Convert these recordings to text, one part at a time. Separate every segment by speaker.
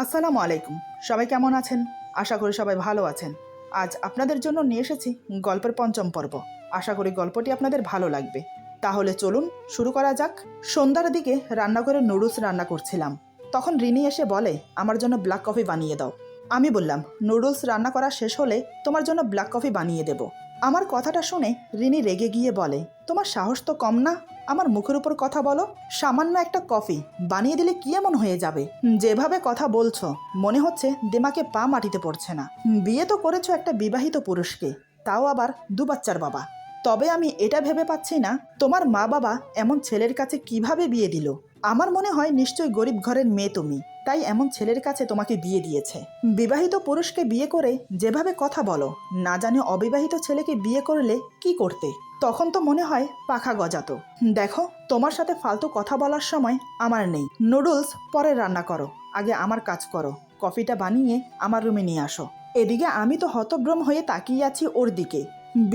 Speaker 1: আসসালামু আলাইকুম। সবাই কেমন আছেন? আশা করি সবাই ভালো আছেন। আজ আপনাদের জন্য নিয়ে এসেছি গল্পের পঞ্চম পর্ব। আশা করি গল্পটি আপনাদের ভালো লাগবে। তাহলে চলুন শুরু করা যাক। সন্ধ্যার দিকে রান্নাঘরে নুডলস রান্না করছিলাম। তখন রিনি এসে বলে, আমার জন্য ব্ল্যাক কফি বানিয়ে দাও। আমি বললাম, নুডলস রান্না করা শেষ হলে তোমার জন্য ব্ল্যাক কফি বানিয়ে দেব। আমার কথাটা শুনে রিনি রেগে গিয়ে বলে, তোমার সাহস তো কম না, আমার মুখের উপর কথা বলো। সামান্য একটা কফি বানিয়ে দিলে কি এমন হয়ে যাবে? যেভাবে কথা বলছো মনে হচ্ছে দিমাগে পা মাটিতে পড়ছে না। বিয়ে তো করেছো একটা বিবাহিত পুরুষকে, তাও আবার 2 বাচ্চার বাবা। তবে আমি এটা ভেবে পাচ্ছি না তোমার মা বাবা এমন ছেলের কাছে কিভাবে বিয়ে দিল। আমার মনে হয় নিশ্চয়ই গরিব ঘরের মেয়ে তুমি, তাই এমন ছেলের কাছে তোমাকে বিয়ে দিয়েছে। বিবাহিত পুরুষকে বিয়ে করে যেভাবে কথা বলো, না জানি অবিবাহিত ছেলেকে বিয়ে করলে কি করতে। তখন তো মনে হয় পাখা গজাতো। দেখো, তোমার সাথে ফালতু কথা বলার সময় আমার নেই। নুডলস পরে রান্না করো, আগে আমার কাজ করো। কফিটা বানিয়ে আমার রুমে নিয়ে আসো। এদিকে আমি তো হতভ্রম হয়ে তাকিয়ে আছি ওর দিকে।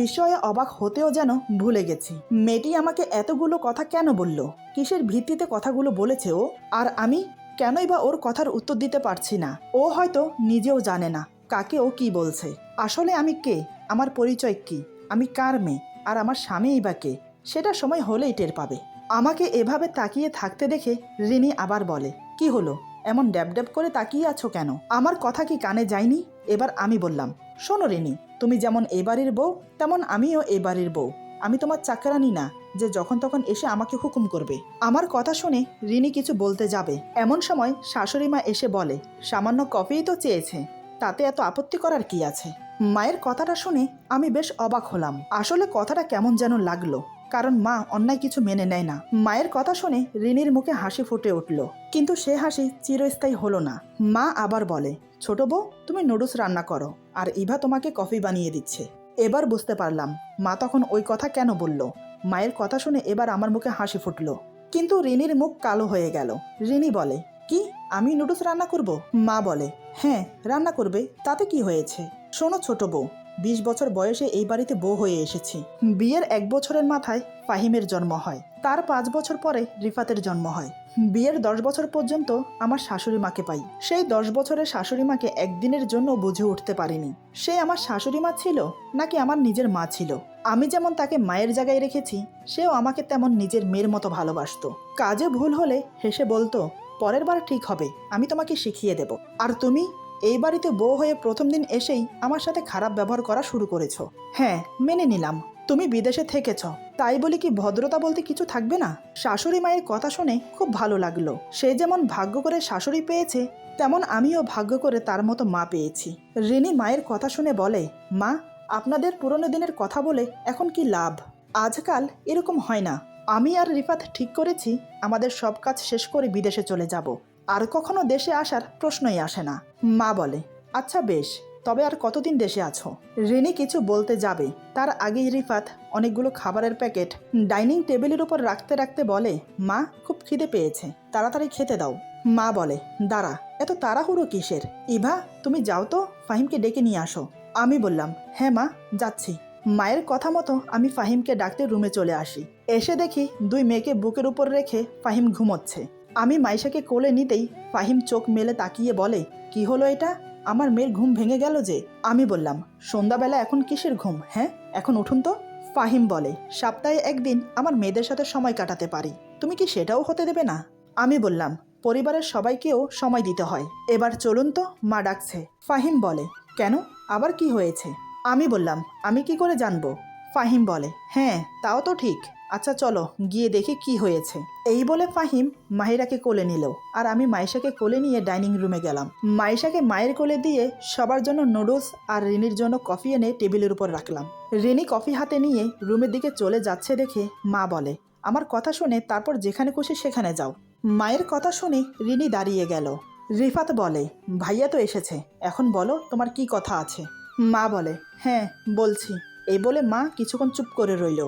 Speaker 1: বিষয়ে অবাক হতেও যেন ভুলে গেছি। মেয়েটি আমাকে এতগুলো কথা কেন বলল? কিসের ভিত্তিতে কথাগুলো বলেছে ও? আর আমি কেনই বা ওর কথার উত্তর দিতে পারছি না? ও হয়তো নিজেও জানে না কাকে ও কি বলছে। আসলে আমি কে? আমার পরিচয় কি? আমি কার মেয়ে? আর আমার স্বামীই বা কে? সেটা সময় হলেই টের পাবে। আমাকে এভাবে তাকিয়ে থাকতে দেখে রিনি আবার বলে, কি হলো, এমন ড্যাব ড্যাব করে তাকিয়ে আছো কেন? আমার কথা কি কানে যায়নি? এবার আমি বললাম, শোনো রিনি, তুমি যেমন এই বাড়ির বউ, তেমন আমিও এই বাড়ির বউ। আমি তোমার চাকরানি না যে যখন তখন এসে আমাকে হুকুম করবে। আমার কথা শুনে রিনি কিছু বলতে যাবে, এমন সময় শাশুড়ি মা এসে বলে, সামান্য কফিই তো চেয়েছে, তাতে এত আপত্তি করার কি আছে? মায়ের কথাটা শুনে আমি বেশ অবাক হলাম। আসলে কথাটা কেমন যেন লাগলো, কারণ মা অন্যায় কিছু মেনে নেয় না। মায়ের কথা শুনে রিনির মুখে হাসি ফুটে উঠল, কিন্তু সে হাসি চিরস্থায়ী হলো না। মা আবার বলে, ছোট বউ, তুমি নুডলস রান্না করো, আর ইভা তোমাকে কফি বানিয়ে দিচ্ছে। এবার বুঝতে পারলাম মা তখন ওই কথা কেন বলল। মায়ের কথা শুনে এবার আমার মুখে হাসি ফুটল, কিন্তু রিনির মুখ কালো হয়ে গেল। রিনি বলে, কি, আমি নুডলস রান্না করব? মা বলে, হ্যাঁ রান্না করবে, তাতে কি হয়েছে? শোনো ছোট বউ, 20 বছর বয়সে এই বাড়িতে বউ হয়ে এসেছি। বিয়ের 1 বছরের মাথায় ফাহিমের জন্ম হয়, তার 5 বছর পরে রিফাতের জন্ম হয়। বিয়ের 10 বছর পর্যন্ত আমার শাশুড়ি মাকে পাই। সেই 10 বছরের শাশুড়ি মাকে একদিনের জন্য বুঝে উঠতে পারিনি সে আমার শাশুড়ি মা ছিল নাকি আমার নিজের মা ছিল। আমি যেমন তাকে মায়ের জায়গায় রেখেছি, সেও আমাকে তেমন নিজের মেয়ের মতো ভালোবাসতো। কাজে ভুল হলে হেসে বলতো, পরের বার ঠিক হবে, আমি তোমাকে শিখিয়ে দেব। আর তুমি এই বাড়িতে বউ হয়ে প্রথম দিন এসেই আমার সাথে খারাপ ব্যবহার করা শুরু করেছো। হ্যাঁ, মেনে নিলাম তুমি বিদেশে থেকেছ, তাই বলি কি ভদ্রতা বলতে কিছু থাকবে না? শাশুড়ি মায়ের কথা শুনে খুব ভালো লাগলো। সে যেমন ভাগ্য করে শাশুড়ি পেয়েছে, তেমন আমিও ভাগ্য করে তার মতো মা পেয়েছি। রিনি মায়ের কথা শুনে বলে, মা, আপনাদের পুরনো দিনের কথা বলে এখন কি লাভ? আজকাল এরকম হয় না। আমি আর রিফাত ঠিক করেছি আমাদের সব কাজ শেষ করে বিদেশে চলে যাব। আর কখনো দেশে আসার প্রশ্নই আসে না। মা বলে, আচ্ছা বেশ, তবে আর কতদিন দেশে আছো? রিনি কিছু বলতে যাবে, তার আগেই রিফাত অনেকগুলো খাবারের প্যাকেট ডাইনিং টেবিলের উপর রাখতে রাখতে বলে, মা, খুব খিদে পেয়েছে, তাড়াতাড়ি খেতে দাও। মা বলে, দাঁড়া, এত তাড়াহুড়ো কিসের? ইভা, তুমি যাও তো, ফাহিমকে ডেকে নিয়ে আসো। আমি বললাম, হ্যাঁ মা, যাচ্ছি। মায়ের কথা মতো আমি ফাহিমকে ডাকতে রুমে চলে আসি। এসে দেখি 2 মেয়েকে বুকের উপর রেখে ফাহিম ঘুমোচ্ছে। আমি মাইশাকে কোলে নিতেই ফাহিম চোখ মেলে তাকিয়ে বলে, কি হলো এটা? আমার মেয়ের ঘুম ভেঙে গেল যে। আমি বললাম, সন্ধ্যাবেলা এখন কিসের ঘুম? হ্যাঁ, এখন উঠুন তো। ফাহিম বলে, সপ্তাহে 1 দিন আমার মেয়েদের সাথে সময় কাটাতে পারি, তুমি কি সেটাও হতে দেবে না? আমি বললাম, পরিবারের সবাইকেও সময় দিতে হয়, এবার চলুন তো, মা ডাকছে। ফাহিম বলে, কেন, আবার কি হয়েছে? আমি বললাম, আমি কি করে জানবো? ফাহিম বলে, হ্যাঁ তাও তো ঠিক, আচ্ছা চলো গিয়ে দেখি কি হয়েছে। এই বলে ফাহিম মাহিরাকে কোলে নিল, আর আমি মাইশাকে কোলে নিয়ে ডাইনিং রুমে গেলাম। মাইশাকে মায়ের কোলে দিয়ে সবার জন্য নুডলস আর রিনির জন্য কফি এনে টেবিলের উপর রাখলাম। রিনি কফি হাতে নিয়ে রুমের দিকে চলে যাচ্ছে দেখে মা বলে, আমার কথা শুনে তারপর যেখানে খুশি সেখানে যাও। মায়ের কথা শুনে রিনি দাঁড়িয়ে গেল। রিফাত বলে, ভাইয়া তো এসেছে, এখন বলো তোমার কি কথা আছে? মা বলে, হ্যাঁ বলছি। এই বলে মা কিছুক্ষণ চুপ করে রইল।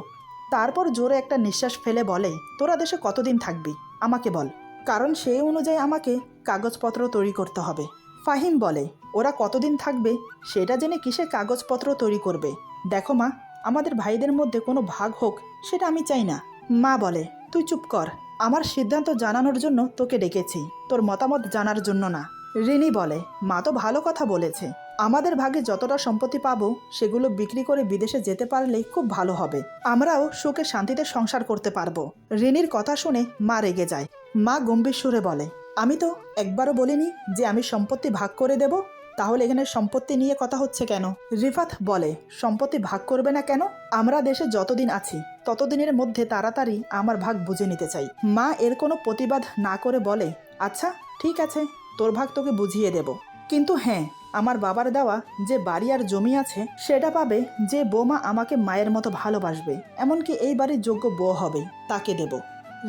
Speaker 1: তারপর জোরে একটা নিঃশ্বাস ফেলে বলে, তোরা দেশে কতদিন থাকবি আমাকে বল, কারণ সেই অনুযায়ী আমাকে কাগজপত্র তৈরি করতে হবে। ফাহিম বলে, ওরা কতদিন থাকবে সেটা জেনে কিসে কাগজপত্র তৈরি করবে? দেখো মা, আমাদের ভাইদের মধ্যে কোনো ভাগ হোক সেটা আমি চাই না। মা বলে, তুই চুপ কর, আমার সিদ্ধান্ত জানানোর জন্য তোকে ডেকেছি, তোর মতামত জানার জন্য না। রিনি বলে, মা তো ভালো কথা বলেছে। আমাদের ভাগে যতটা সম্পত্তি পাবো সেগুলো বিক্রি করে বিদেশে যেতে পারলে খুব ভালো হবে। আমরাও সুখে শান্তিতে সংসার করতে পারবো। রিনির কথা শুনে মা রেগে যায়। মা গম্ভীর সুরে বলে, আমি তো একবারও বলিনি যে আমি সম্পত্তি ভাগ করে দেব। তাহলে এখানে সম্পত্তি নিয়ে কথা হচ্ছে কেন? রিফাত বলে, সম্পত্তি ভাগ করবে না কেন? আমরা দেশে যতদিন আছি ততদিনের মধ্যে তাড়াতাড়ি আমার ভাগ বুঝে নিতে চাই। মা এর কোনো প্রতিবাদ না করে বলে, আচ্ছা ঠিক আছে, তোর ভাগ তোকে বুঝিয়ে দেব। কিন্তু হ্যাঁ, আমার বাবার দেওয়া যে বাড়ি আর জমি আছে সেটা পাবে যে বৌমা আমাকে মায়ের মতো ভালোবাসবে, এমনকি এই বাড়ির যোগ্য বউ হবে, তাকে দেব।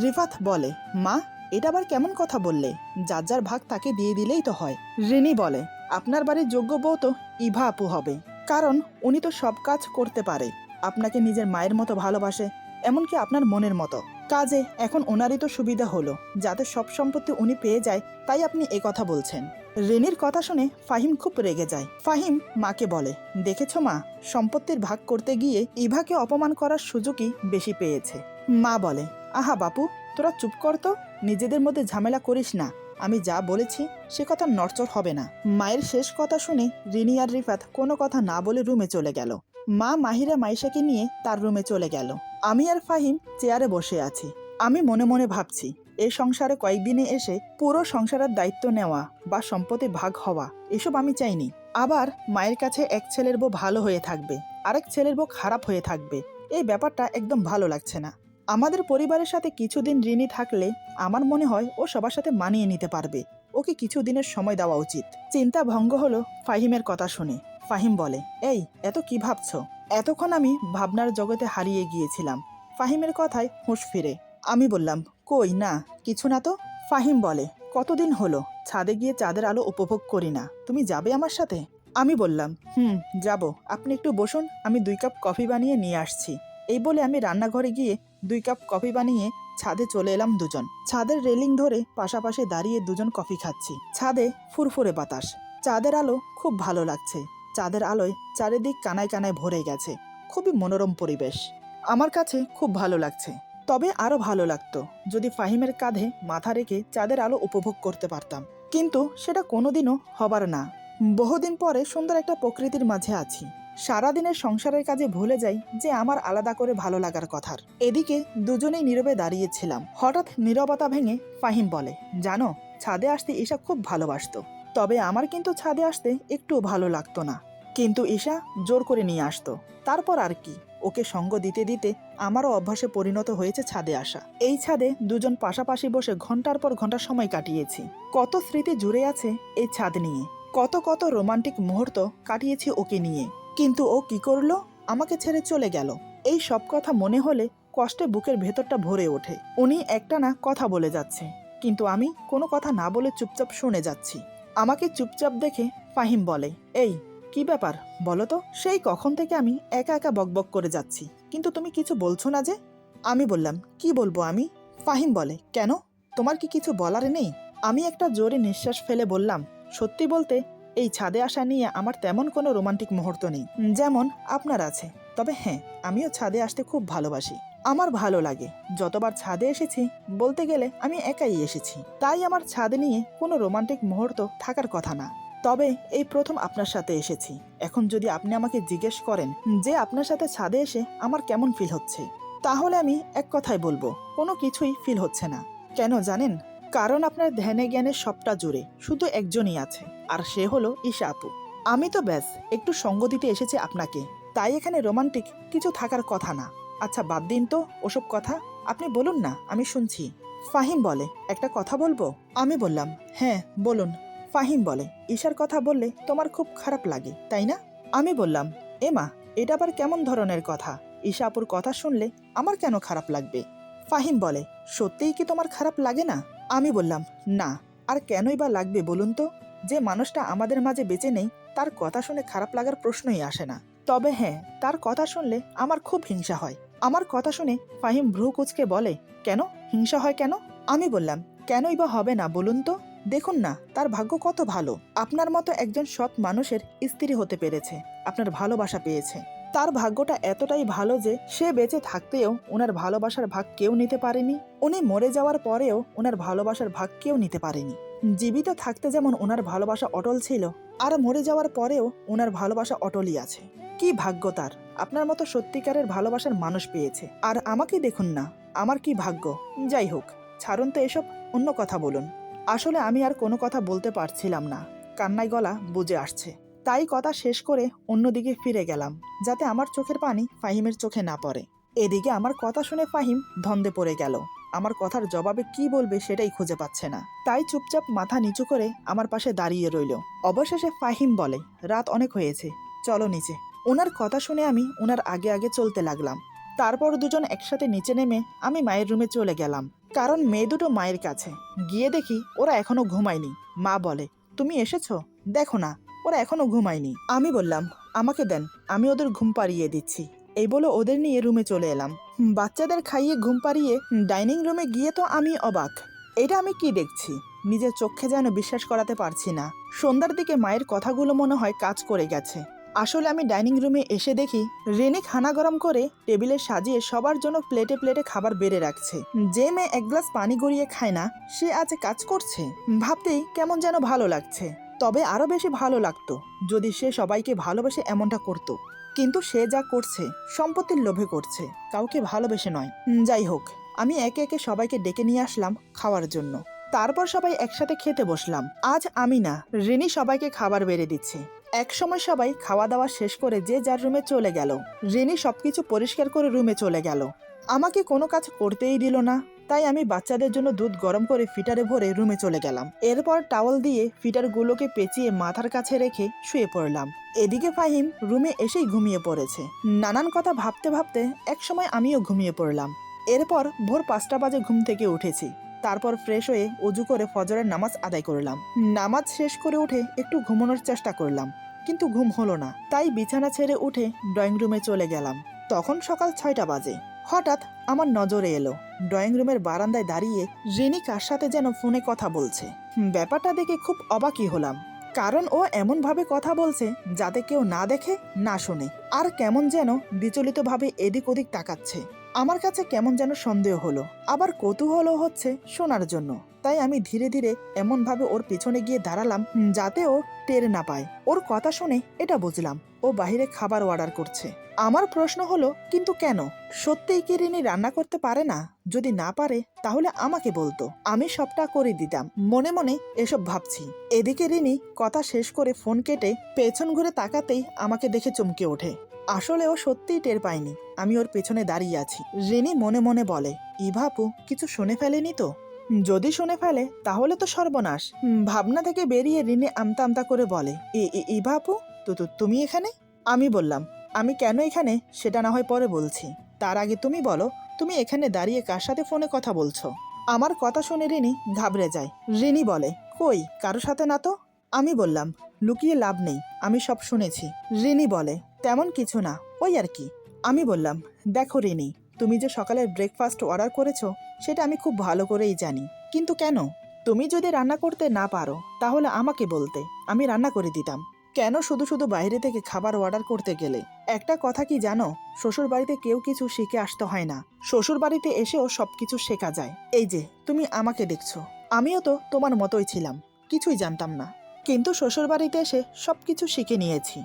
Speaker 1: রিফাত বলে, মা এটা আবার কেমন কথা বললে? যার যার ভাগ তাকে দিয়ে দিলেই তো হয়। রিনি বলে, আপনার বাড়ির যোগ্য বউ তো ইভা আপু হবে, কারণ উনি তো সব কাজ করতে পারে, আপনাকে নিজের মায়ের মতো ভালোবাসে, এমনকি আপনার মনের মতো। কাজে এখন ওনারই তো সুবিধা হলো, যাতে সব সম্পত্তি উনি পেয়ে যায়, তাই আপনি এ কথা বলছেন। রেনির কথা শুনে ফাহিম খুব রেগে যায়। ফাহিম মাকে বলে, দেখেছো মা, সম্পত্তির ভাগ করতে গিয়ে ইভাকে অপমান করার সুযোগই বেশি পেয়েছে। মা বলে, আহা বাপু, তোরা চুপ কর তো, নিজেদের মধ্যে ঝামেলা করিস না। আমি যা বলেছি সে কথা নড়চড় হবে না। মায়ের শেষ কথা শুনে রিনি আর রিফাত কোনো কথা না বলে রুমে চলে গেল। মা মাহিরা মাইশাকে নিয়ে তার রুমে চলে গেল। আমি আর ফাহিম চেয়ারে বসে আছি। আমি মনে মনে ভাবছি, এই সংসারে কয়েকদিনে এসে পুরো সংসারের দায়িত্ব নেওয়া বা সম্পত্তি ভাগ হওয়া এসব আমি চাইনি। আবার মায়ের কাছে এক ছেলের বউ ভালো হয়ে থাকবে, আরেক ছেলের বউ খারাপ হয়ে থাকবে, এই ব্যাপারটা একদম ভালো লাগছে না। আমাদের পরিবারের সাথে কিছুদিন ঋণী থাকলে আমার মনে হয় ও সবার সাথে মানিয়ে নিতে পারবে। ওকে কিছু দিনের সময় দেওয়া উচিত। চিন্তা ভঙ্গ হলো ফাহিমের কথা শুনে। ফাহিম বলে, এই এত কি ভাবছো? এতক্ষণ আমি ভাবনার জগতে হারিয়ে গিয়েছিলাম। ফাহিমের কথায় হুঁশ ফিরে। আমি বললাম, কই না, কিছু না তো। ফাহিম বলে, কতদিন হলো ছাদে গিয়ে চাঁদের আলো উপভোগ করি না, তুমি যাবে আমার সাথে? আমি বললাম, যাব। আপনি একটু বসুন, আমি 2 কাপ কফি বানিয়ে নিয়ে আসছি। এই বলে আমি রান্নাঘরে গিয়ে 2 কাপ কফি বানিয়ে ছাদে চলে এলাম। দুজন ছাদের রেলিং ধরে পাশাপাশি দাঁড়িয়ে দুজন কফি খাচ্ছি। ছাদে ফুরফুরে বাতাস, চাঁদের আলো খুব ভালো লাগছে। চাঁদের আলোয় চারিদিক কানায় কানায় ভরে গেছে। খুবই মনোরম পরিবেশ, আমার কাছে খুব ভালো লাগছে। তবে আরো ভালো লাগতো যদি ফাহিমের কাঁধে মাথা রেখে চাঁদের আলো উপভোগ করতে পারতাম, কিন্তু সেটা কোনোদিনও হবার না। বহুদিন পরে সুন্দর একটা প্রকৃতির মাঝে আছি। সারাদিনের সংসারের কাজে ভুলে যাই যে আমার আলাদা করে ভালো লাগার কথার। এদিকে দুজনেই নীরবে দাঁড়িয়েছিলাম। হঠাৎ নীরবতা ভেঙে ফাহিম বলে, জানো, ছাদে আসতে ঈশা খুব ভালোবাসতো, তবে আমার কিন্তু ছাদে আসতে একটু ভালো লাগতো না। কিন্তু ঈশা জোর করে নিয়ে আসতো। তারপর আর কি, ওকে সঙ্গ দিতে দিতে আমারও অভ্যাসে পরিণত হয়েছে ছাদে আসা। এই ছাদে দুজন পাশাপাশি বসে ঘন্টার পর ঘন্টা সময় কাটিয়েছি। কত স্মৃতি জুড়ে আছে এই ছাদ নিয়ে, কত কত রোমান্টিক মুহূর্ত কাটিয়েছি ওকে নিয়ে। কিন্তু ও কি করলো, আমাকে ছেড়ে চলে গেল। এই সব কথা মনে হলে কষ্টে বুকের ভেতরটা ভরে ওঠে। উনি একটানা কথা বলে যাচ্ছে, কিন্তু আমি কোনো কথা না বলে চুপচাপ শুনে যাচ্ছি। আমাকে চুপচাপ দেখে ফাহিম বলে, এই কি ব্যাপার বলো তো? সেই কখন থেকে আমি একা একা বকবক করে যাচ্ছি, কিন্তু তুমি কিছু বলছো না যে? আমি বললাম, কি বলবো আমি? ফাহিম বলে, কেন, তোমার কি কিছু বলার নেই? আমি একটা জোরে নিঃশ্বাস ফেলে বললাম, সত্যি বলতে এই ছাদে আসা নিয়ে আমার তেমন কোনো রোমান্টিক মুহূর্ত নেই, যেমন আপনার আছে। তবে হ্যাঁ, আমিও ছাদে আসতে খুব ভালোবাসি, আমার ভালো লাগে। যতবার ছাদে এসেছি বলতে গেলে আমি একাই এসেছি, তাই আমার ছাদ নিয়ে কোনো রোমান্টিক মুহূর্ত থাকার কথা না। তবে এই প্রথম আপনার সাথে এসেছি। এখন যদি আপনি আমাকে জিজ্ঞেস করেন যে আপনার সাথে ছাদে এসে আমার কেমন ফিল হচ্ছে, তাহলে আমি এক কথাই বলবো, কোনো কিছুই ফিল হচ্ছে না। কেন জানেন? কারণ আপনার ধ্যানে জ্ঞানে সবটা জুড়ে শুধু একজনই আছে, আর সে হলো ঈশা আপু। আমি তো ব্যাস একটু সঙ্গ দিতে এসেছি আপনাকে, তাই এখানে রোমান্টিক কিছু থাকার কথা না। আচ্ছা বাদ দিন তো ওসব কথা, আপনি বলুন না, আমি শুনছি। ফাহিম বলে, একটা কথা বলবো? আমি বললাম, হ্যাঁ বলুন। ফাহিম বলে, ঈশার কথা বললে তোমার খুব খারাপ লাগে তাই না? আমি বললাম, এমা, এটা আবার কেমন ধরনের কথা? ঈশা আপুর কথা শুনলে আমার কেন খারাপ লাগবে? ফাহিম বলে, সত্যিই কি তোমার খারাপ লাগে না? আমি বললাম, না, আর কেনই বা লাগবে বলুন তো? যে মানুষটা আমাদের মাঝে বেঁচে নেই তার কথা শুনে খারাপ লাগার প্রশ্নই আসে না। তবে হ্যাঁ, তার কথা শুনলে আমার খুব হিংসা হয়। আমার কথা শুনে ফাহিম ভ্রু কুঁচকে বলে, কেন হিংসা হয় কেন? আমি বললাম, কেনই বা হবে না বলুন তো? দেখুন না, তার ভাগ্য কত ভালো, আপনার মতো একজন সৎ মানুষের স্ত্রী হতে পেরেছে, আপনার ভালোবাসা পেয়েছে। তার ভাগ্যটা এতটাই ভালো যে সে বেঁচে থাকতেও ওনার ভালোবাসার ভাগ কেউ নিতে পারেনি, উনি মরে যাওয়ার পরেও ওনার ভালোবাসার ভাগ কেউ নিতে পারেনি। জীবিত থাকতে যেমন ওনার ভালোবাসা অটল ছিল, আর মরে যাওয়ার পরেও ওনার ভালোবাসা অটলই আছে। কি ভাগ্য তার, আপনার মতো সত্যিকারের ভালোবাসার মানুষ পেয়েছে। আর আমাকে দেখুন না, আমার কি ভাগ্য। যাই হোক, ছাড়ুন তো এসব, অন্য কথা বলুন। আসলে আমি আর কোনো কথা বলতে পারছিলাম না, কান্নায় গলা বুজে আসছে। তাই কথা শেষ করে অন্যদিকে ফিরে গেলাম, যাতে আমার চোখের পানি ফাহিমের চোখে না পড়ে। এদিকে আমার কথা শুনে ফাহিম ধন্দে পড়ে গেল। আমার কথার জবাবে কি বলবে সেটাই খুঁজে পাচ্ছে না, তাই চুপচাপ মাথা নিচু করে আমার পাশে দাঁড়িয়ে রইল। অবশেষে ফাহিম বলে, রাত অনেক হয়েছে, চলো নিচে। ওনার কথা শুনে আমি ওনার আগে আগে চলতে লাগলাম। তারপর দুজন একসাথে নিচে নেমে আমি মায়ের রুমে চলে গেলাম, কারণ মেয়ে দুটো মায়ের কাছে। গিয়ে দেখি ওরা এখনো ঘুমায়নি। মা বলে, তুমি এসেছো? দেখো না, ওরা এখনো ঘুমায়নি। আমি বললাম, আমাকে দেন, আমি ওদের ঘুম পাড়িয়ে দিচ্ছি। এই বলে ওদের নিয়ে রুমে চলে এলাম। বাচ্চাদের খাইয়ে ঘুম পাড়িয়ে ডাইনিং রুমে গিয়ে তো আমি অবাক। এটা আমি কি দেখছি, নিজের চোখে যেন বিশ্বাস করাতে পারছি না। সন্ধ্যার দিকে মায়ের কথাগুলো মনে হয় কাজ করে গেছে। আসলে আমি ডাইনিং রুমে এসে দেখি রেনি খানা গরম করে টেবিলে সাজিয়ে সবার জন্য প্লেটে প্লেটে খাবার বেড়ে রাখছে। যে মেয়ে এক গ্লাস পানি গড়িয়ে খায় না, সে আজ কাজ করছে। ভাবতেই কেমন যেন ভালো লাগছে। তবে আরো বেশি ভালো লাগতো যদি সে সবাইকে ভালোবেসে এমনটা করতো। কিন্তু সে যা করছে সম্পত্তির লোভে করছে, কাউকে ভালোবেসে নয়। যাই হোক, আমি একে একে সবাইকে ডেকে নিয়ে আসলাম খাওয়ার জন্য। তারপর সবাই একসাথে খেতে বসলাম। আজ আমি না, রিনি সবাইকে খাবার বেড়ে দিচ্ছে। এক সময় সবাই খাওয়া দাওয়া শেষ করে যে যার রুমে চলে গেল। রিনি সবকিছু পরিষ্কার করে রুমে চলে গেল। আমাকে কোনো কাজ করতেই দিল না, তাই আমি বাচ্চাদের জন্য দুধ গরম করে ফিটারে ভরে রুমে চলে গেলাম। এরপর টাওয়াল দিয়ে ফিটারগুলোকে পেঁচিয়ে মাথার কাছে রেখে শুয়ে পড়লাম। এদিকে ফাহিম রুমে এসেই ঘুমিয়ে পড়েছে। নানান কথা ভাবতে ভাবতে একসময় আমিও ঘুমিয়ে পড়লাম। এরপর ভোর 5টা বাজে ঘুম থেকে উঠেছি। তারপর ফ্রেশ হয়ে অজু করে ফজরের নামাজ আদায় করলাম। নামাজ শেষ করে উঠে একটু ঘুমানোর চেষ্টা করলাম, কিন্তু ঘুম হলো না। তাই বিছানা ছেড়ে উঠে ড্রয়িং রুমে চলে গেলাম। তখন সকাল 6টা বাজে। হঠাৎ আমার নজরে এলো ড্রয়িং রুমের বারান্দায় দাঁড়িয়ে রিনি কার সাথে যেন ফোনে কথা বলছে। ব্যাপারটা দেখে খুব অবাকই হলাম, কারণ ও এমন ভাবে কথা বলছে যাতে কেউ না দেখে না শোনে, আর কেমন যেন বিচলিতভাবে এদিক ওদিক তাকাচ্ছে। আমার কাছে কেমন যেন সন্দেহ হলো, আবার কৌতূহলও হচ্ছে শোনার জন্য। তাই আমি ধীরে ধীরে এমন ভাবে ওর পিছনে গিয়ে দাঁড়ালাম যাতে ও টের না পায়। ওর কথা শুনে এটা বুঝলাম ও বাইরে খাবার অর্ডার করছে। আমার প্রশ্ন হলো, কিন্তু কেন? সত্যিই কি রিনি রান্না করতে পারে না? যদি না পারে তাহলে আমাকে বলতো, আমি সবটা করে দিতাম। মনে মনে এসব ভাবছি। এদিকে রিনি কথা শেষ করে ফোন কেটে পেছন ঘুরে তাকাতেই আমাকে দেখে চমকে ওঠে। আসলে ও সত্যিই টের পায়নি আমি ওর পেছনে দাঁড়িয়ে আছি। রিনি মনে মনে বলে, ইভাপু কিছু শুনে ফেলেনি তো? যদি শুনে ফেলে তাহলে তো সর্বনাশ। ভাবনা থেকে বেরিয়ে রিনি আমতা আমতা করে বলে, ইভাপু, তুমি এখানে? আমি বললাম, আমি কেন এখানে সেটা না হয় পরে বলছি, তার আগে তুমি বলো, তুমি এখানে দাঁড়িয়ে কার সাথে ফোনে কথা বলছো? আমার কথা শুনে রিনি ঘাবড়ে যায়। রিনি বলে, কই, কারো সাথে না তো। আমি বললাম, লুকিয়ে লাভ নেই, আমি সব শুনেছি। রিনি বলে, তেমন কিছু না, ওই আর কি। আমি বললাম, দেখো রিনি, তুমি যে সকালের ব্রেকফাস্ট অর্ডার করেছো সেটা আমি খুব ভালো করেই জানি, কিন্তু কেন? তুমি যদি রান্না করতে না পারো তাহলে আমাকে বলতে, আমি রান্না করে দিতাম। কেন শুধু শুধু বাইরে থেকে খাবার অর্ডার করতে গেলে? একটা কথা কি জানো, শ্বশুর বাড়িতে কেউ কিছু শিখে আসতে হয় না, শ্বশুর বাড়িতে এসেও সবকিছু শেখা যায়। এই যে তুমি আমাকে দেখছো, আমিও তো তোমার মতোই ছিলাম, কিছুই জানতাম না, কিন্তু শ্বশুর বাড়িতে এসে সবকিছু শিখে নিয়েছি।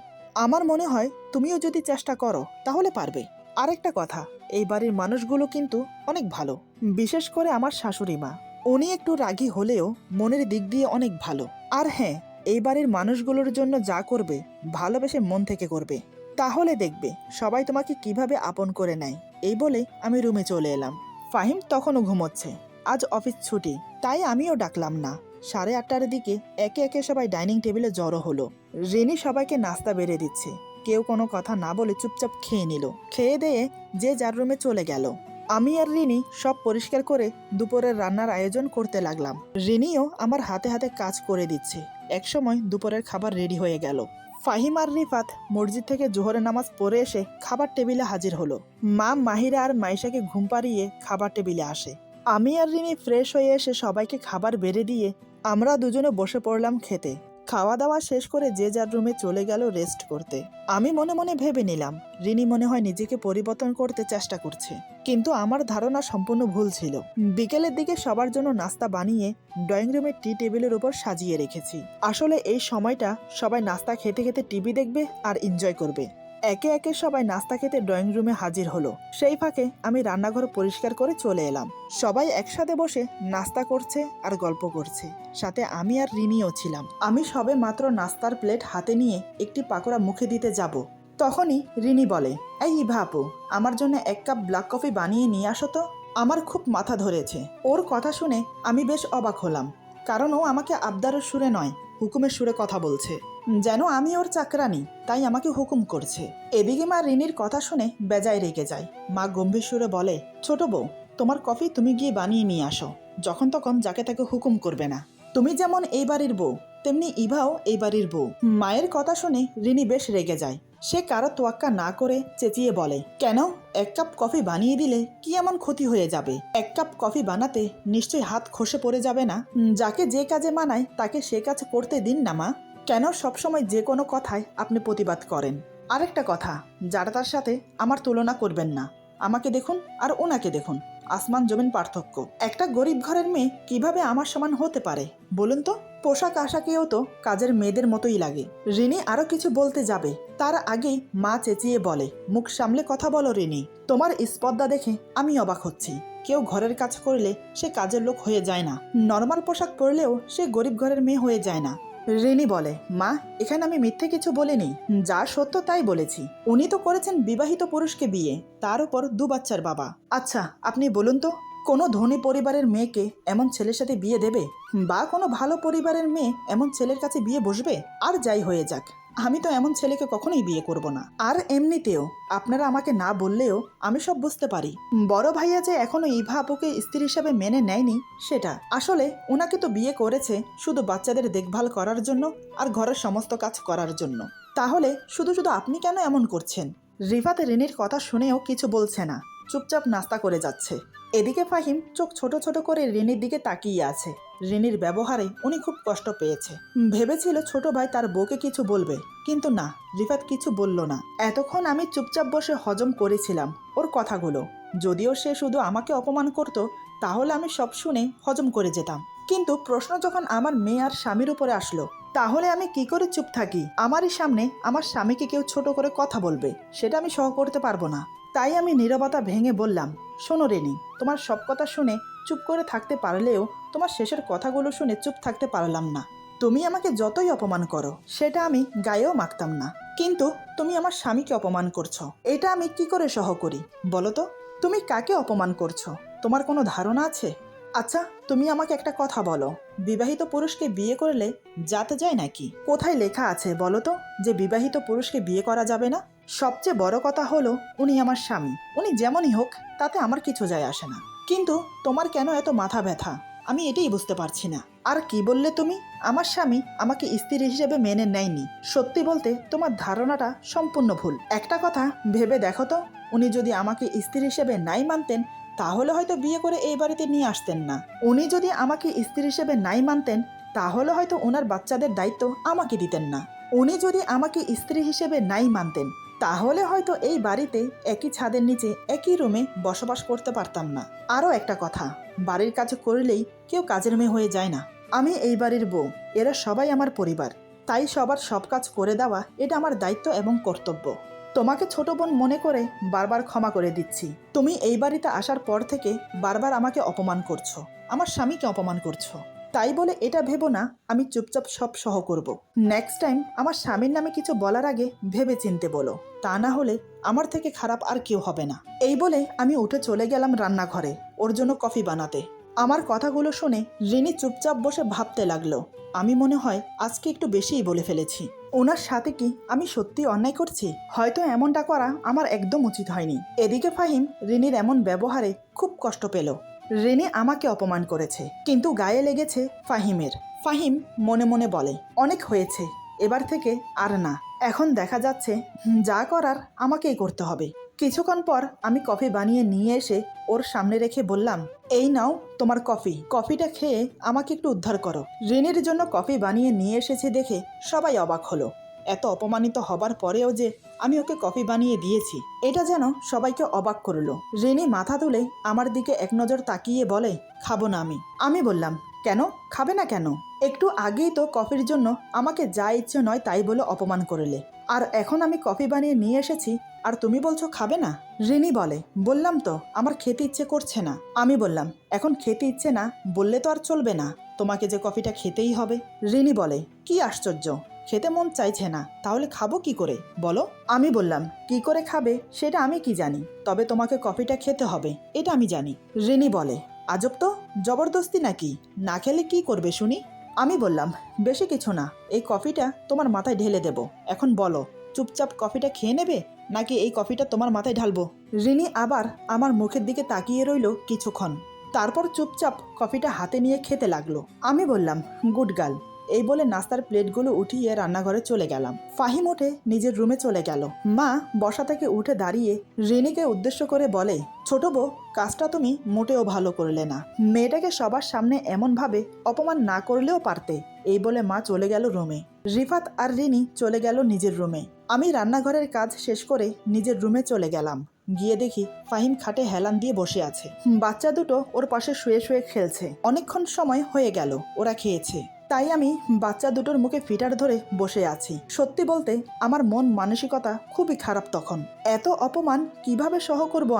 Speaker 1: আমার মনে হয় তুমিও যদি চেষ্টা করো তাহলে পারবে। আরেকটা কথা, এই বাড়ির মানুষগুলো কিন্তু অনেক ভালো, বিশেষ করে আমার শাশুড়ি মা। উনি একটু রাগী হলেও মনের দিক দিয়ে অনেক ভালো। আর হ্যাঁ, এই বাড়ির মানুষগুলোর জন্য যা করবে ভালোবেসে মন থেকে করবে, তাহলে দেখবে সবাই তোমাকে কিভাবে আপন করে নেয়। এই বলে আমি রুমে চলে এলাম। ফাহিম তখনও ঘুমোচ্ছে, আজ অফিস ছুটি, তাই আমিও ডাকলাম না। 8:30টার দিকে একে একে সবাই ডাইনিং টেবিলে জড়ো হলো। রিনি সবাইকে নাস্তা বেড়ে দিচ্ছে। কেউ কোনো কথা না বলে চুপচাপ খেয়ে নিল। খেয়ে দিয়ে যে যার রুমে চলে গেল। আমি আর রিনি সব পরিষ্কার করে দুপুরের রান্নার আয়োজন করতে লাগলাম। রিনিও আমার হাতে হাতে কাজ করে দিচ্ছে। একসময় দুপুরের খাবার রেডি হয়ে গেল। ফাহিম আর রিফাত মসজিদ থেকে জোহরের নামাজ পড়ে এসে খাবার টেবিলে হাজির হলো। মা মাহিরা আর মাইশাকে ঘুম পাড়িয়ে খাবার টেবিলে আসে। আমি আর রিনি ফ্রেশ হয়ে এসে সবাইকে খাবার বেড়ে দিয়ে আমরা দুজনে বসে পড়লাম খেতে। খাওয়া দাওয়া শেষ করে যে যার রুমে চলে গেল রেস্ট করতে। আমি মনে মনে ভেবে নিলাম রিনি মনে হয় নিজেকে পরিবর্তন করতে চেষ্টা করছে, কিন্তু আমার ধারণা সম্পূর্ণ ভুল ছিল। বিকেলের দিকে সবার জন্য নাস্তা বানিয়ে ড্রয়িং রুমের টি টেবিলের উপর সাজিয়ে রেখেছি। আসলে এই সময়টা সবাই নাস্তা খেতে খেতে টিভি দেখবে আর এনজয় করবে। একে একে সবাই নাস্তা খেতে ড্রয়িং রুমে হাজির হলো। সেই ফাঁকে আমি রান্নাঘর পরিষ্কার করে চলে এলাম। সবাই একসাথে বসে নাস্তা করছে আর গল্প করছে, সাথে আমি আর রিনিও ছিলাম। আমি সবে মাত্র নাস্তার প্লেট হাতে নিয়ে একটি পাকোড়া মুখে দিতে যাব, তখনই রিনি বলে, এই ইভা আপু, আমার জন্য 1 কাপ ব্ল্যাক কফি বানিয়ে নিয়ে আসো তো। আমার খুব মাথা ধরেছে। ওর কথা শুনে আমি বেশ অবাক হলাম, কারণ ও আমাকে আবদারের সুরে নয়, হুকুমের সুরে কথা বলছে, যেন আমি ওর চাকরানি, তাই আমাকে হুকুম করছে। এদিকে মা রিনির কথা শুনে বেজায় রেগে যায়। মা গম্ভীর সুরে বলে, ছোট বউ, তোমার কফি তুমি গিয়ে বানিয়ে নিয়ে আসো, যখন তখন যাকে তাকে হুকুম করবে না। তুমি যেমন এই বাড়ির বউ, তেমনি ইভাও এই বাড়ির বউ। মায়ের কথা শুনে রিনি বেশ রেগে যায়। সে কারো তোয়াক্কা না করে চেঁচিয়ে বলে, কেন? 1 কাপ কফি বানিয়ে দিলে কি এমন ক্ষতি হয়ে যাবে? 1 কাপ কফি বানাতে নিশ্চয়ই হাত খসে পড়ে যাবে না? যাকে যে কাজে মানায় তাকে সে কাজ করতে দিন না মা। কেন সবসময় যে কোনো কথায় আপনি প্রতিবাদ করেন? আরেকটা কথা, যারা তার সাথে আমার তুলনা করবেন না। আমাকে দেখুন আর ওনাকে দেখুন, আসমান জমিন পার্থক্য। একটা গরিব ঘরের মেয়ে কিভাবে আমার সমান হতে পারে বলুন তো? পোশাক আশাকেও তো কাজের মেয়েদের মতোই লাগে। রিনি আরো কিছু বলতে যাবে, তার আগেই মা চেঁচিয়ে বলে, মুখ সামলে কথা বলো রিনি। তোমার স্পর্ধা দেখে আমি অবাক হচ্ছি। কেউ ঘরের কাজ করলে সে কাজের লোক হয়ে যায় না, নর্মাল পোশাক পরলেও সে গরিব ঘরের মেয়ে হয়ে যায় না। রিনি বলে, মা, এখানে আমি মিথ্যে কিছু বলিনি, যা সত্য তাই বলেছি। উনি তো করেছেন বিবাহিত পুরুষকে বিয়ে, তার উপর 2 বাচ্চার বাবা। আচ্ছা, আপনি বলুন তো, কোনো ধনী পরিবারের মেয়েকে এমন ছেলের সাথে বিয়ে দেবে? বা কোনো ভালো পরিবারের মেয়ে এমন ছেলের কাছে বিয়ে বসবে? আর যাই হয়ে যাক, আমি তো এমন ছেলেকে কখনোই বিয়ে করব না। আর এমনিতেও আপনারা আমাকে না বললেও আমি সব বুঝতে পারি। বড় ভাইয়া যে এখনো ইভা আপুকে স্ত্রী হিসেবে মেনে নেয়নি, সেটা আসলে ওনাকে তো বিয়ে করেছে শুধু বাচ্চাদের দেখভাল করার জন্য আর ঘরের সমস্ত কাজ করার জন্য। তাহলে শুধু শুধু আপনি কেন এমন করছেন? রিফাত রিনির কথা শুনেও কিছু বলছে না, চুপচাপ নাস্তা করে যাচ্ছে। এদিকে ফাহিম চোখ ছোট ছোট করে রিনির দিকে তাকিয়ে আছে। রিনির ব্যবহারে উনি খুব কষ্ট পেয়েছে। ভেবেছিল ছোট ভাই তার বউকে কিছু বলবে, কিন্তু না, রিফাত কিছু বলল না। এতক্ষণ আমি চুপচাপ বসে হজম করেছিলাম ওর কথাগুলো। যদিও সে শুধু আমাকে অপমান করত, তাহলে আমি সব শুনে হজম করে যেতাম। কিন্তু প্রশ্ন যখন আমার মেয়ে আর স্বামীর উপরে আসলো, তাহলে আমি কি করে চুপ থাকি? আমারই সামনে আমার স্বামীকে কেউ ছোট করে কথা বলবে, সেটা আমি সহ করতে পারবো না। তাই আমি নীরবতা ভেঙে বললাম, শোনো রেনি, তোমার সব কথা শুনে চুপ করে থাকতে পারলেও তোমার শেষের কথাগুলো শুনে চুপ থাকতে পারলাম না। তুমি আমাকে যতই অপমান করো, সেটা আমি গায়েও মাখতাম না, কিন্তু তুমি আমার স্বামীকে অপমান করছো, এটা আমি কি করে সহ করি বলো তো? তুমি কাকে অপমান করছো, তোমার কোনো ধারণা আছে? আচ্ছা, তুমি আমাকে একটা কথা বলো, বিবাহিত পুরুষকে বিয়ে করলে জাত যায় নাকি? কোথায় লেখা আছে বলো তো যে বিবাহিত পুরুষকে বিয়ে করা যাবে না? সবচেয়ে বড় কথা হলো, উনি আমার স্বামী, উনি যেমনই হোক তাতে আমার কিছু যায় আসে না। কিন্তু তোমার কেন এত মাথা ব্যথা, আমি এটাই বুঝতে পারছি না। আর কি বললে তুমি? আমার স্বামী আমাকে স্ত্রী হিসেবে মেনে নেয়নি। সত্যি বলতে তোমার ধারণাটা সম্পূর্ণ ভুল। একটা কথা ভেবে দেখো তো, উনি যদি আমাকে স্ত্রী হিসেবে নাই মানতেন, তাহলে হয়তো বিয়ে করে এই বাড়িতে নিয়ে আসতেন না। উনি যদি আমাকে স্ত্রী হিসেবে নাই মানতেন, তাহলে হয়তো ওনার বাচ্চাদের দায়িত্ব আমাকে দিতেন না। উনি যদি আমাকে স্ত্রী হিসেবে নাই মানতেন, তাহলে হয়তো এই বাড়িতে একই ছাদের নিচে একই রুমে বসবাস করতে পারতাম না। আরও একটা কথা, বাড়ির কাজ করলেই কেউ কাজের মেয়ে হয়ে যায় না। আমি এই বাড়ির বউ, এরা সবাই আমার পরিবার, তাই সবার সব কাজ করে দেওয়া এটা আমার দায়িত্ব এবং কর্তব্য। তোমাকে ছোট বোন মনে করে বারবার ক্ষমা করে দিচ্ছি। তুমি এই বাড়িতে আসার পর থেকে বারবার আমাকে অপমান করছো, আমার স্বামীকে অপমান করছো। তাই বলে এটা ভেবো না আমি চুপচাপ সব সহ করব। নেক্সট টাইম আমার স্বামীর নামে কিছু বলার আগে ভেবে চিনতে বলো, তা না হলে আমার থেকে খারাপ আর কেউ হবে না। এই বলে আমি উঠে চলে গেলাম রান্নাঘরে ওর জন্য কফি বানাতে। আমার কথাগুলো শুনে রিনি চুপচাপ বসে ভাবতে লাগলো, আমি মনে হয় আজকে একটু বেশিই বলে ফেলেছি। ওনার সাথে কি আমি সত্যি অন্যায় করছি? হয়তো এমনটা করা আমার একদম উচিত হয়নি। এদিকে ফাহিম রিনির এমন ব্যবহারে খুব কষ্ট পেল। রিনি আমাকে অপমান করেছে, কিন্তু গায়ে লেগেছে ফাহিমের। ফাহিম মনে মনে বলে, অনেক হয়েছে, এবার থেকে আর না। এখন দেখা যাচ্ছে যা করার আমাকেই করতে হবে। কিছুক্ষণ পর আমি কফি বানিয়ে নিয়ে এসে ওর সামনে রেখে বললাম, এই নাও তোমার কফি। কফিটা খেয়ে আমাকে একটু উদ্ধার করো। রিনির জন্য কফি বানিয়ে নিয়ে এসেছি দেখে সবাই অবাক হলো। এত অপমানিত হবার পরেও যে আমি ওকে কফি বানিয়ে দিয়েছি, এটা যেন সবাইকে অবাক করলো। রিনি মাথা তুলে আমার দিকে এক নজর তাকিয়ে বলে, খাবো না আমি। আমি বললাম, কেন খাবে না কেন? একটু আগেই তো কফির জন্য আমাকে যা ইচ্ছে নয় তাই বলে অপমান করলে, আর এখন আমি কফি বানিয়ে নিয়ে এসেছি আর তুমি বলছো খাবে না? রিনি বলে, বললাম তো আমার খেতে ইচ্ছে করছে না। আমি বললাম, এখন খেতে ইচ্ছে না বললে তো আর চলবে না, তোমাকে যে কফিটা খেতেই হবে। রিনি বলে, কি আশ্চর্য, খেতে মন চাইছে না, তাহলে খাবো কি করে বলো? আমি বললাম, কি করে খাবে সেটা আমি কি জানি, তবে তোমাকে কফিটা খেতে হবে এটা আমি জানি। রিনি বলে, আজব তো, জবরদস্তি নাকি? না খেলে কি করবে শুনি? আমি বললাম, বেশি কিছু না, এই কফিটা তোমার মাথায় ঢেলে দেব। এখন বলো, চুপচাপ কফিটা খেয়ে নেবে নাকি এই কফিটা তোমার মাথায় ঢালবো? রিনি আবার আমার মুখের দিকে তাকিয়ে রইল কিছুক্ষণ, তারপর চুপচাপ কফিটা হাতে নিয়ে খেতে লাগলো। আমি বললাম, গুড গার্ল। এই বলে নাস্তার প্লেটগুলো উঠিয়ে রান্নাঘরে চলে গেলাম। ফাহিম উঠে নিজের রুমে চলে গেল। মা বসা থেকে উঠে দাঁড়িয়ে রিনিকে উদ্দেশ্য করে বলে, ছোট বউ, কাজটা তুমি মোটেও ভালো করলে না। মেয়েটাকে সবার সামনে এমনভাবে অপমান না করলেও পারতে। এই বলে মা চলে গেল রুমে। রিফাত আর রিনি চলে গেল নিজের রুমে। আমি রান্নাঘরের কাজ শেষ করে নিজের রুমে চলে গেলাম। গিয়ে দেখি ফাহিম খাটে হেলান দিয়ে বসে আছে। বাচ্চা দুটো ওর পাশে শুয়ে শুয়ে খেলছে। অনেকক্ষণ সময় হয়ে গেল ওরা খেয়েছে, তাই আমি বাচ্চা দুটোর মুখে ফিটার ধরে বসে আছি। সত্যি বলতে আমার মন মানসিকতা খুবই খারাপ তখন। এত অপমান কিভাবে সহ করব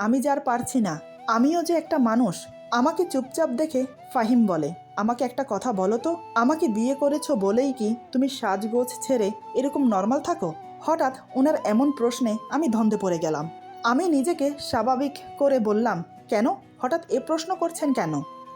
Speaker 1: আমি যে আর পারছি না। আমিও যে একটা মানুষ। আমাকে চুপচাপ দেখে ফাহিম বলে, আমাকে একটা কথা বলো তো, আমাকে বিয়ে করেছো বলেই কি তুমি সাজগোজ ছেড়ে এরকম নর্মাল থাকো? হঠাৎ ওনার এমন প্রশ্নে আমি ধন্দে পড়ে গেলাম। আমি নিজেকে স্বাভাবিক করে বললাম, কেন হঠাৎ এ প্রশ্ন করছেন কেন?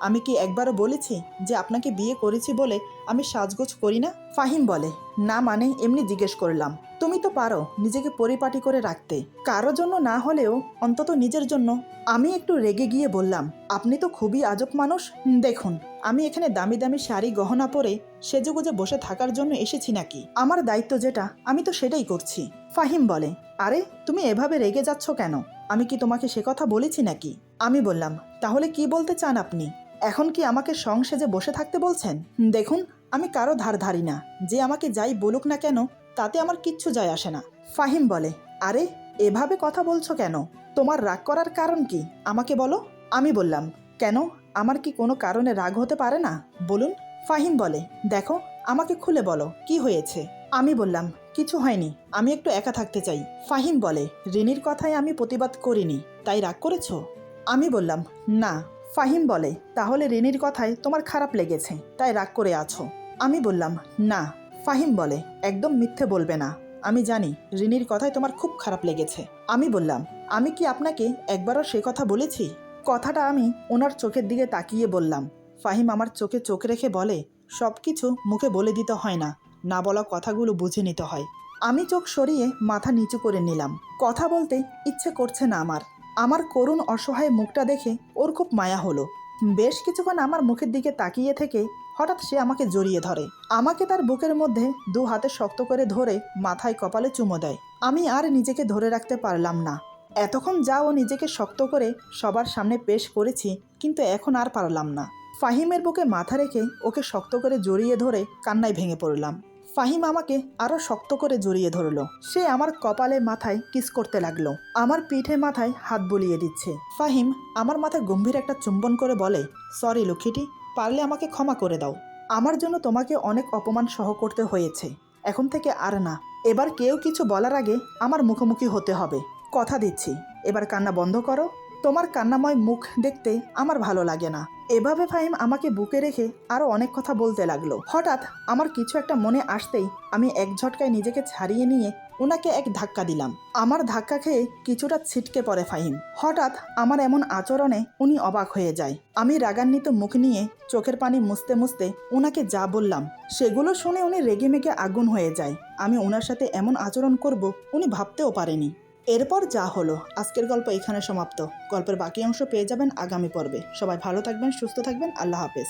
Speaker 1: আমি কি একবারও বলেছি যে আপনাকে বিয়ে করেছি বলে আমি সাজগোজ করি না? ফাহিম বলে, না মানে এমনি জিজ্ঞেস করলাম। তুমি তো পারো নিজেকে পরিপাটি করে রাখতে, কারো জন্য না হলেও অন্তত নিজের জন্য। আমি একটু রেগে গিয়ে বললাম, আপনি তো খুবই আজব মানুষ। দেখুন, আমি এখানে দামি দামি শাড়ি গহনা পরে সেজেগুজে বসে থাকার জন্য এসেছি নাকি? আমার দায়িত্ব যেটা আমি তো সেটাই করছি। ফাহিম বলে, আরে তুমি এভাবে রেগে যাচ্ছ কেন? আমি কি তোমাকে সে কথা বলেছি নাকি? আমি বললাম, তাহলে কি বলতে চান আপনি? এখন কি আমাকে সংসেজে বসে থাকতে বলছেন? দেখুন, আমি কারো ধার ধারি না। যে আমাকে যাই বলুক না কেন তাতে আমার কিচ্ছু যায় আসে না। ফাহিম বলে, আরে এভাবে কথা বলছো কেন? তোমার রাগ করার কারণ কি আমাকে বলো। আমি বললাম, কেন, আমার কি কোনো কারণে রাগ হতে পারে না? বলুন। ফাহিম বলে, দেখো, আমাকে খুলে বলো কি হয়েছে। আমি বললাম, কিছু হয়নি, আমি একটু একা থাকতে চাই। ফাহিম বলে, রিনির কথায় আমি প্রতিবাদ করিনি, তাই রাগ করেছো? আমি বললাম, না। ফাহিম বলে, তাহলে রিনির কথায় তোমার খারাপ লেগেছে তাই রাগ করে আছো। আমি বললাম, না। ফাহিম বলে, একদম মিথ্যে বলবে না, আমি জানি রিনির কথায় তোমার খুব খারাপ লেগেছে। আমি বললাম, আমি কি আপনাকে একবারও সে কথা বলেছি? কথাটা আমি ওনার চোখের দিকে তাকিয়ে বললাম। ফাহিম আমার চোখে চোখ রেখে বলে, সব কিছু মুখে বলে দিতে হয় না, না বলা কথাগুলো বুঝে নিতে হয়। আমি চোখ সরিয়ে মাথা নিচু করে নিলাম। কথা বলতে ইচ্ছে করছে না আমার। আমার করুণ অসহায় মুখটা দেখে ওর খুব মায়া হলো। বেশ কিছুক্ষণ আমার মুখের দিকে তাকিয়ে থেকে হঠাৎ সে আমাকে জড়িয়ে ধরে। আমাকে তার বুকের মধ্যে দু হাতে শক্ত করে ধরে মাথায় কপালে চুমো দেয়। আমি আর নিজেকে ধরে রাখতে পারলাম না। এতক্ষণ যা ও নিজেকে শক্ত করে সবার সামনে পেশ করেছি, কিন্তু এখন আর পারলাম না। ফাহিমের বুকে মাথা রেখে ওকে শক্ত করে জড়িয়ে ধরে কান্নায় ভেঙে পড়লাম। ফাহিম আমাকে আরো শক্ত করে জড়িয়ে ধরলো। সে আমার কপালে মাথায় কিস করতে লাগলো, আমার পিঠে মাথায় হাত বুলিয়ে দিচ্ছে। ফাহিম আমার মাথায় গম্ভীর একটা চুম্বন করে বলে, সরি লক্ষ্মীটি, পারলে আমাকে ক্ষমা করে দাও। আমার জন্য তোমাকে অনেক অপমান সহ করতে হয়েছে, এখন থেকে আর না। এবার কেউ কিছু বলার আগে আমার মুখোমুখি হতে হবে, কথা দিচ্ছি। এবার কান্না বন্ধ করো, তোমার কান্নাময় মুখ দেখতে আমার ভালো লাগে না। এভাবে ফাহিম আমাকে বুকে রেখে আরো অনেক কথা বলতে লাগলো। হঠাৎ আমার কিছু একটা মনে আসতেই আমি এক ঝটকায় নিজেকে ছাড়িয়ে নিয়ে ওনাকে এক ধাক্কা দিলাম। আমার ধাক্কা খেয়ে কিছুটা ছিটকে পড়ে ফাহিম। হঠাৎ আমার এমন আচরণে উনি অবাক হয়ে যায়। আমি রাগান্বিত মুখ নিয়ে চোখের পানি মুছতে মুছতে ওনাকে যা বললাম সেগুলো শুনে উনি রেগে মেগে আগুন হয়ে যায়। আমি ওনার সাথে এমন আচরণ করব উনি ভাবতেও পারেনি। এরপর যা হলো, আজকের গল্প এখানে সমাপ্ত। গল্পের বাকি অংশ পেয়ে যাবেন আগামী পর্বে। সবাই ভালো থাকবেন, সুস্থ থাকবেন, আল্লাহ হাফেজ।